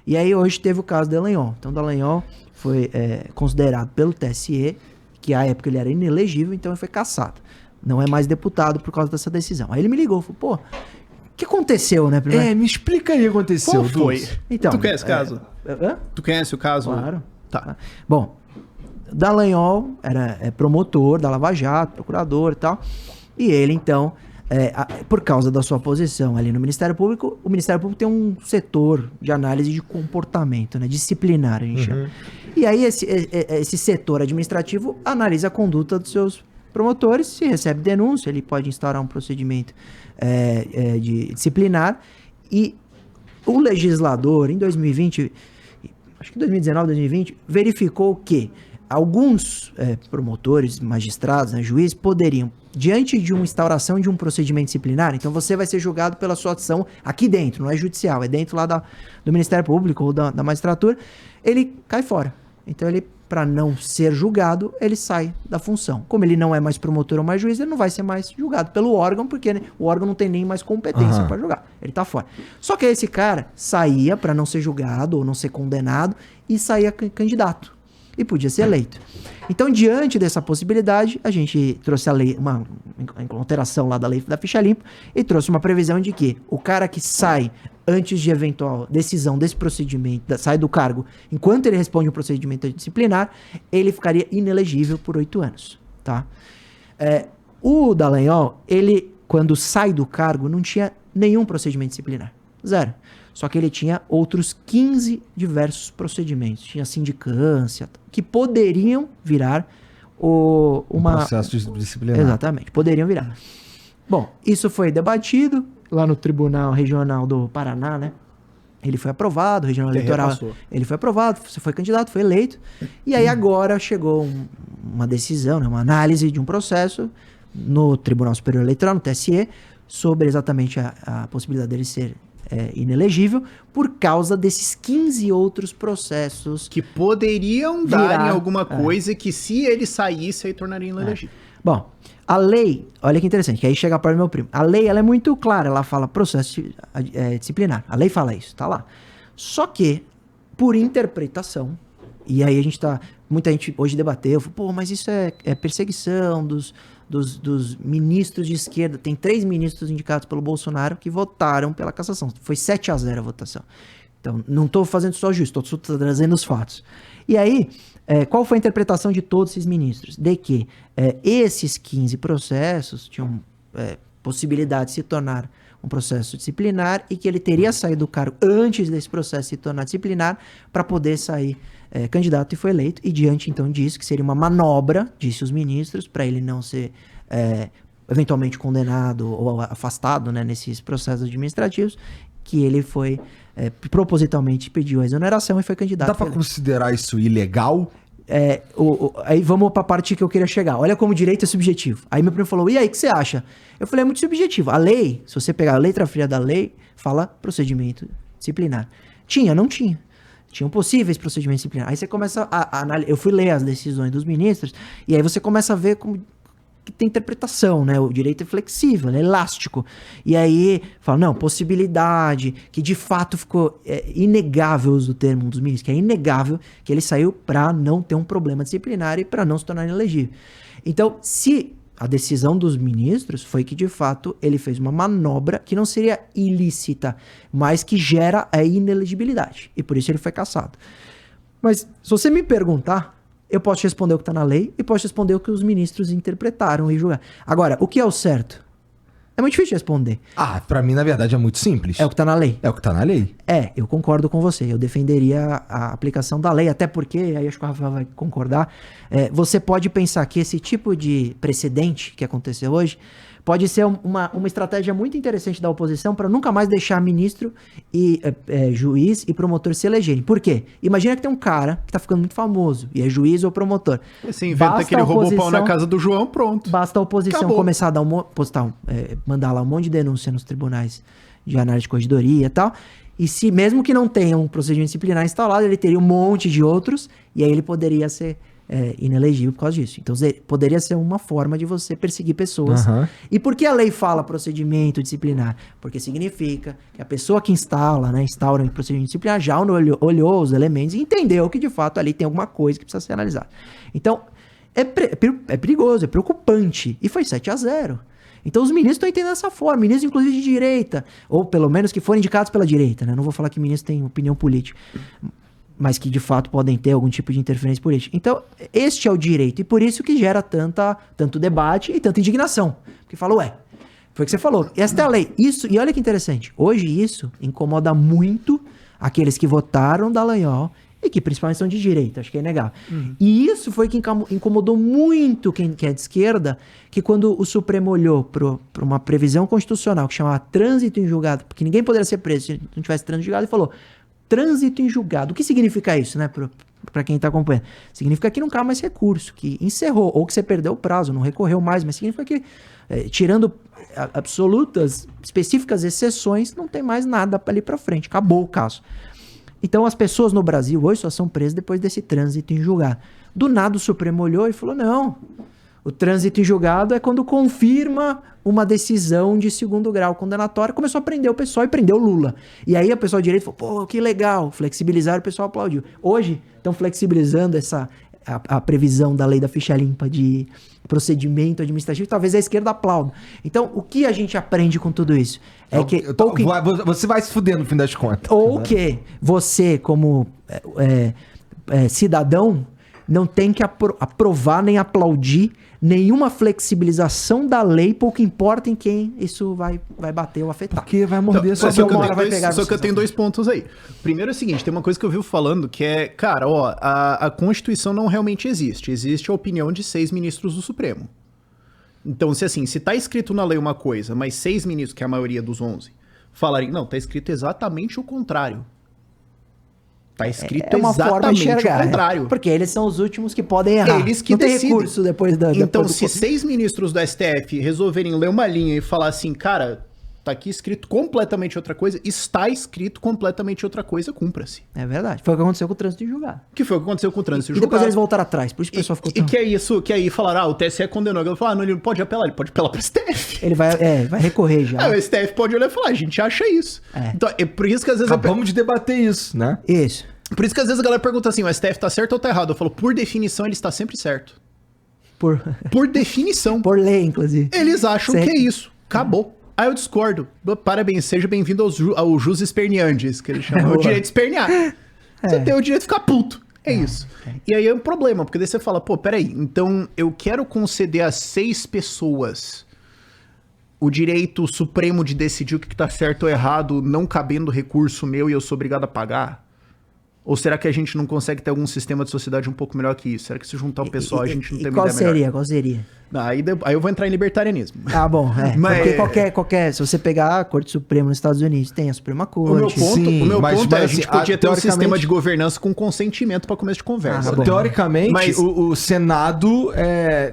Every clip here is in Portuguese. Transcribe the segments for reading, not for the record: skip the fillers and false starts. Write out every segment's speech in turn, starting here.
E aí hoje teve o caso do Dallagnol. Então o Dallagnol foi considerado pelo TSE, que à época ele era inelegível, então ele foi cassado. Não é mais deputado por causa dessa decisão. Aí ele me ligou, falou, pô, o que aconteceu, né? Me explica aí o que aconteceu. Qual foi? Então, Tu conhece o caso? Hã? Tu conhece o caso? Claro. Tá. Bom, Dallagnol era promotor da Lava Jato, procurador e tal. E ele, então, por causa da sua posição ali no Ministério Público, o Ministério Público tem um setor de análise de comportamento, né? Disciplinar, a gente chama. E aí esse setor administrativo analisa a conduta dos seus promotores, se recebe denúncia, ele pode instaurar um procedimento de disciplinar. E o legislador, em 2020, acho que 2019, 2020, verificou que alguns promotores, magistrados, né, juízes, poderiam, diante de uma instauração de um procedimento disciplinar, então você vai ser julgado pela sua ação aqui dentro, não é judicial, é dentro lá do Ministério Público ou da magistratura, ele cai fora. Então ele, para não ser julgado, ele sai da função. Como ele não é mais promotor ou mais juiz, ele não vai ser mais julgado pelo órgão, porque né, o órgão não tem nem mais competência para julgar. Ele tá fora. Só que esse cara saía para não ser julgado ou não ser condenado e saía candidato. E podia ser eleito. Então, diante dessa possibilidade, a gente trouxe a lei, uma alteração lá da lei da ficha limpa, e trouxe uma previsão de que o cara que sai antes de eventual decisão desse procedimento, sai do cargo, enquanto ele responde um procedimento disciplinar, ele ficaria inelegível por 8 anos. Tá? O Dallagnol, ele, quando sai do cargo, não tinha nenhum procedimento disciplinar. Zero. Só que ele tinha outros 15 diversos procedimentos. Tinha sindicância, que poderiam virar um processo disciplinar. Exatamente, poderiam virar. Bom, isso foi debatido lá no Tribunal Regional do Paraná, né? Ele foi aprovado, Regional Eleitoral. Ele foi aprovado, você foi candidato, foi eleito. E aí agora chegou uma decisão, né, uma análise de um processo no Tribunal Superior Eleitoral, no TSE, sobre exatamente a possibilidade dele ser inelegível por causa desses 15 outros processos que poderiam dar em alguma coisa que se ele saísse aí tornaria inelegível. Bom, a lei, olha que interessante, que aí chega a parte do meu primo. A lei, ela é muito clara, ela fala processo disciplinar. A lei fala isso, tá lá. Só que, por interpretação, e aí muita gente hoje debateu, falou, pô, mas isso é perseguição dos ministros de esquerda. Tem 3 ministros indicados pelo Bolsonaro que votaram pela cassação. Foi 7-0 a votação. Então, não estou fazendo só justo, estou trazendo os fatos. E aí, qual foi a interpretação de todos esses ministros? De que esses 15 processos tinham possibilidade de se tornar um processo disciplinar e que ele teria saído do cargo antes desse processo se tornar disciplinar para poder sair candidato e foi eleito. E diante, então, disso, que seria uma manobra, disse os ministros, para ele não ser eventualmente condenado ou afastado, né, nesses processos administrativos, que ele foi propositalmente pediu a exoneração e foi candidato. Dá para considerar isso ilegal? Aí vamos para a parte que eu queria chegar. Olha como direito é subjetivo. Aí meu primo falou, e aí, o que você acha? Eu falei, é muito subjetivo. A lei, se você pegar a letra fria da lei, fala procedimento disciplinar. Não tinha. Tinham possíveis procedimentos disciplinares. Aí você começa a analisar. Eu fui ler as decisões dos ministros, e aí você começa a ver como que tem interpretação, né? O direito é flexível, é elástico. E aí fala, não, possibilidade, que de fato ficou inegável o uso do termo dos ministros, que é inegável que ele saiu para não ter um problema disciplinar e para não se tornar inelegível. Então, se a decisão dos ministros foi que, de fato, ele fez uma manobra que não seria ilícita, mas que gera a inelegibilidade. E por isso ele foi cassado. Mas, se você me perguntar, eu posso te responder o que está na lei e posso te responder o que os ministros interpretaram e julgaram. Agora, o que é o certo? É muito difícil de responder. Pra mim, na verdade, é muito simples. É o que está na lei. É o que está na lei. Eu concordo com você. Eu defenderia a aplicação da lei, até porque, aí acho que o Rafael vai concordar, você pode pensar que esse tipo de precedente que aconteceu hoje pode ser uma estratégia muito interessante da oposição para nunca mais deixar ministro e juiz e promotor se elegerem. Por quê? Imagina que tem um cara que tá ficando muito famoso e é juiz ou promotor. Você inventa que ele roubou o pau na casa do João, pronto. Basta a oposição Acabou. começar a dar mandar lá um monte de denúncia nos tribunais de análise de corregedoria e tal. E se mesmo que não tenha um procedimento disciplinar instalado, ele teria um monte de outros e aí ele poderia ser inelegível por causa disso. Então, poderia ser uma forma de você perseguir pessoas. Aham. E por que a lei fala procedimento disciplinar? Porque significa que a pessoa que instaura um procedimento disciplinar já olhou os elementos e entendeu que, de fato, ali tem alguma coisa que precisa ser analisada. Então, é perigoso, é preocupante. E foi 7-0. Então, os ministros estão entendendo dessa forma. Ministros, inclusive, de direita. Ou, pelo menos, que foram indicados pela direita, né? Não vou falar que ministros têm opinião política, mas que de fato podem ter algum tipo de interferência política. Então, este é o direito, e por isso que gera tanto debate e tanta indignação. Porque fala, foi o que você falou, esta é a lei. Isso, e olha que interessante, hoje isso incomoda muito aqueles que votaram Dallagnol e que principalmente são de direita, acho que é inegável. E isso foi que incomodou muito quem é de esquerda, que quando o Supremo olhou para uma previsão constitucional que chamava trânsito em julgado, porque ninguém poderia ser preso se não tivesse trânsito em julgado, e falou, trânsito em julgado. O que significa isso, né? Para quem está acompanhando. Significa que não cabe mais recurso, que encerrou, ou que você perdeu o prazo, não recorreu mais, mas significa que, tirando absolutas, específicas exceções, não tem mais nada ali para frente. Acabou o caso. Então, as pessoas no Brasil hoje só são presas depois desse trânsito em julgado. Do nada, o Supremo olhou e falou, não, o trânsito em julgado é quando confirma uma decisão de segundo grau condenatória. Começou a prender o pessoal e prendeu o Lula. E aí o pessoal de direito falou, pô, que legal, flexibilizaram, o pessoal aplaudiu. Hoje estão flexibilizando a previsão da lei da ficha limpa de procedimento administrativo, talvez a esquerda aplauda. Então, o que a gente aprende com tudo isso? É que Você vai se fuder no fim das contas. Ou que você, como cidadão, não tem que aprovar nem aplaudir nenhuma flexibilização da lei, pouco importa em quem isso vai bater ou afetar. Porque vai morder Só sua que eu tenho dois pontos aí. Primeiro é o seguinte, tem uma coisa que eu vivo falando que é, cara, a Constituição não realmente existe. Existe a opinião de 6 ministros do Supremo. Então, se tá escrito na lei uma coisa, mas 6 ministros, que é a maioria dos 11, falarem, não, tá escrito exatamente o contrário. Tá escrito exatamente o contrário. Porque eles são os últimos que podem errar. Eles que não tem decidem. recurso depois da... Então, depois se 6 ministros do STF resolverem ler uma linha e falar assim, cara, tá aqui escrito completamente outra coisa, está escrito completamente outra coisa, cumpra-se. É verdade. Foi o que aconteceu com o trânsito em julgado. Que foi o que aconteceu com o trânsito em E julgado. depois eles voltaram atrás, por isso o pessoal ficou tão... E que é isso, que aí falaram, o TSE condenou. Ele falou, não, ele não pode apelar, ele pode apelar pro STF. Ele vai recorrer já. O STF pode olhar e falar, a gente acha isso. Então, é por isso que às vezes... Acabamos de debater isso, né? Isso. Por isso que às vezes a galera pergunta assim, o STF tá certo ou tá errado? Eu falo, por definição, ele está sempre certo. Por definição. Por lei, inclusive. Eles acham Certo. que é isso. Acabou. Aí eu discordo. Parabéns, seja bem-vindo ao jus esperneandes, que ele chama. O direito de espernear. Você tem o direito de ficar puto. É isso. E aí é um problema, porque daí você fala, pô, peraí, então eu quero conceder a 6 pessoas o direito supremo de decidir o que tá certo ou errado, não cabendo recurso meu e eu sou obrigado a pagar? Ou será que a gente não consegue ter algum sistema de sociedade um pouco melhor que isso? Será que se juntar o pessoal a gente não tem uma ideia melhor? Qual seria? Aí eu vou entrar em libertarianismo. Ah, bom, Mas- porque qualquer... Se você pegar a Corte Suprema nos Estados Unidos, tem a Suprema Corte. O meu ponto é, a gente assim, podia ter um teoricamente- sistema de governança com consentimento para começo de conversa. Ah, bom. Teoricamente, Mas- o Senado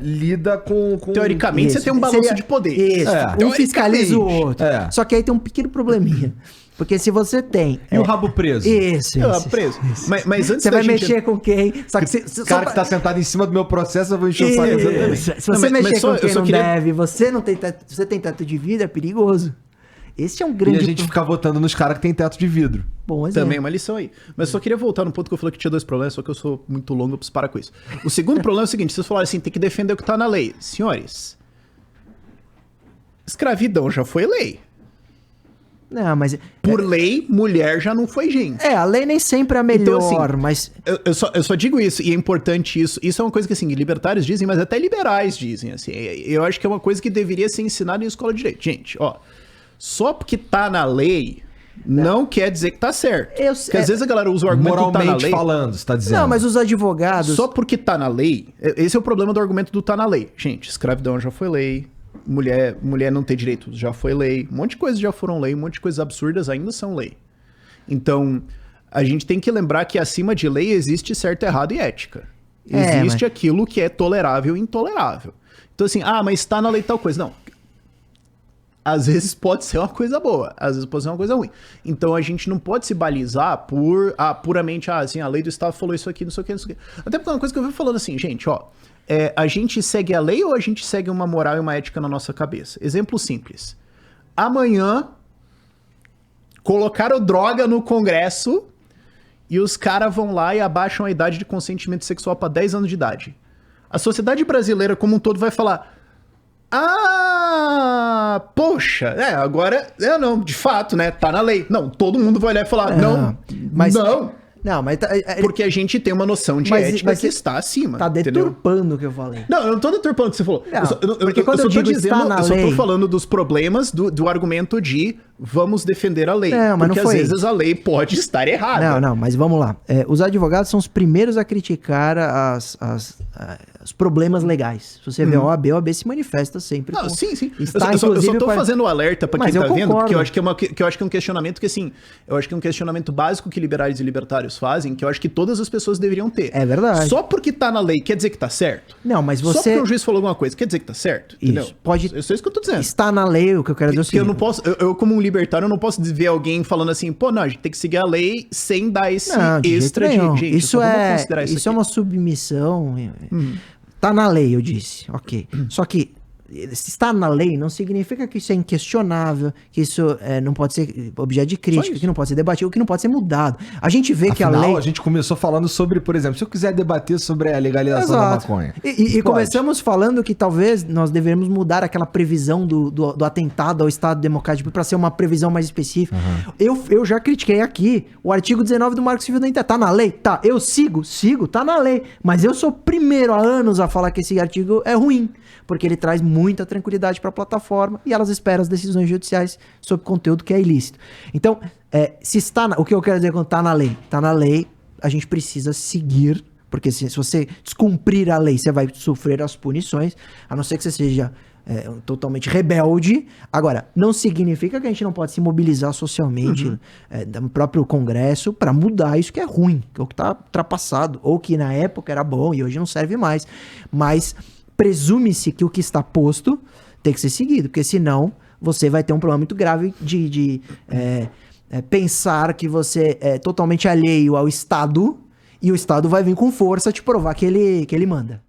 lida com... Teoricamente, Isso. você tem um balanço Seria- de poder. Isso, É. um fiscaliza o Teoricamente. outro. É. Só que aí tem um pequeno probleminha. Porque se você tem... E o rabo preso? Isso. Preso. Mas antes Você da vai gente... mexer com quem? Só que O cara que tá sentado em cima do meu processo, eu vou encher o saco exatamente. Se você Não, mas mexer só- com quem eu só não queria- deve, você tem teto de vida, é perigoso. Esse é um E grande... a gente ficar votando nos caras que tem teto de vidro. Bom exemplo. Também é uma lição aí. Mas só queria voltar no ponto que eu falei que tinha 2 problemas, só que eu sou muito longo, eu preciso parar com isso. O segundo problema é o seguinte, vocês falaram assim, tem que defender o que tá na lei. Senhores, escravidão já foi lei. Não, mas... Por lei, mulher já não foi gente. a lei nem sempre é a melhor, Então, assim, mas... Eu só digo isso, e é importante isso. Isso é uma coisa que, assim, libertários dizem, mas até liberais dizem, assim. Eu acho que é uma coisa que deveria ser ensinada em escola de direito. Gente, ó, só porque tá na lei, não quer dizer que tá certo. Porque às vezes a galera usa o argumento do tá na Moralmente lei. falando, você tá dizendo. Não, mas os advogados... Só porque tá na lei, esse é o problema do argumento do tá na lei. Gente, escravidão já foi lei, mulher não ter direitos já foi lei, um monte de coisas já foram lei, um monte de coisas absurdas ainda são lei. Então, a gente tem que lembrar que acima de lei existe certo, errado e ética. Existe aquilo que é tolerável e intolerável. Então assim, mas tá na lei tal coisa. Não. às vezes pode ser uma coisa boa, às vezes pode ser uma coisa ruim. Então a gente não pode se balizar por puramente, assim, a lei do Estado falou isso aqui, não sei o que, não sei o que. Até porque é uma coisa que eu vi falando assim, gente, ó, a gente segue a lei ou a gente segue uma moral e uma ética na nossa cabeça? Exemplo simples. Amanhã, colocaram droga no Congresso e os caras vão lá e abaixam a idade de consentimento sexual pra 10 anos de idade. A sociedade brasileira como um todo vai falar... poxa, agora, não, de fato, né, tá na lei. Não, todo mundo vai olhar e falar, não. Não, mas... Porque a gente tem uma noção de ética que está acima. Tá deturpando o que eu falei. Não, eu não tô deturpando o que você falou. Não, porque quando eu digo está na lei... Eu só tô falando dos problemas do argumento de vamos defender a lei. Não, mas porque não foi às vezes a lei pode estar errada. Não, mas vamos lá. Os advogados são os primeiros a criticar os problemas legais. Se você vê a OAB se manifesta sempre. Não, sim. Está, eu só tô fazendo alerta pra quem tá vendo, porque eu acho que é um questionamento que, assim, eu acho que é um questionamento básico que liberais e libertários fazem, que eu acho que todas as pessoas deveriam ter. É verdade. Só porque tá na lei quer dizer que tá certo? Não, mas você... Só porque o juiz falou alguma coisa quer dizer que tá certo? Entendeu? Isso, pode... Isso é isso que eu tô dizendo. Está na lei, o que eu quero dizer é o seguinte... eu não posso... Eu, como um libertário, eu não posso ver alguém falando assim, pô, não, a gente tem que seguir a lei sem dar esse extra de... Gente, isso é uma submissão... Tá na lei, eu disse. Ok. Só que se está na lei não significa que isso é inquestionável, que isso não pode ser objeto de crítica, que não pode ser debatido, que não pode ser mudado. A gente vê que a lei... a gente começou falando sobre, por exemplo, se eu quiser debater sobre a legalização da maconha. E começamos falando que talvez nós devemos mudar aquela previsão do atentado ao Estado Democrático para ser uma previsão mais específica. Eu já critiquei aqui o artigo 19 do Marco Civil da Internet. Tá na lei? Tá. Eu sigo, tá na lei. Mas eu sou o primeiro há anos a falar que esse artigo é ruim, porque ele traz muita tranquilidade para a plataforma e elas esperam as decisões judiciais sobre conteúdo que é ilícito. Então, se está o que eu quero dizer quando está na lei, a gente precisa seguir, porque se você descumprir a lei, você vai sofrer as punições, a não ser que você seja totalmente rebelde. Agora, não significa que a gente não pode se mobilizar socialmente no próprio Congresso para mudar isso que é ruim, que é o que está ultrapassado, ou que na época era bom e hoje não serve mais. Mas presume-se que o que está posto tem que ser seguido, porque senão você vai ter um problema muito grave de pensar que você é totalmente alheio ao Estado e o Estado vai vir com força te provar que ele manda.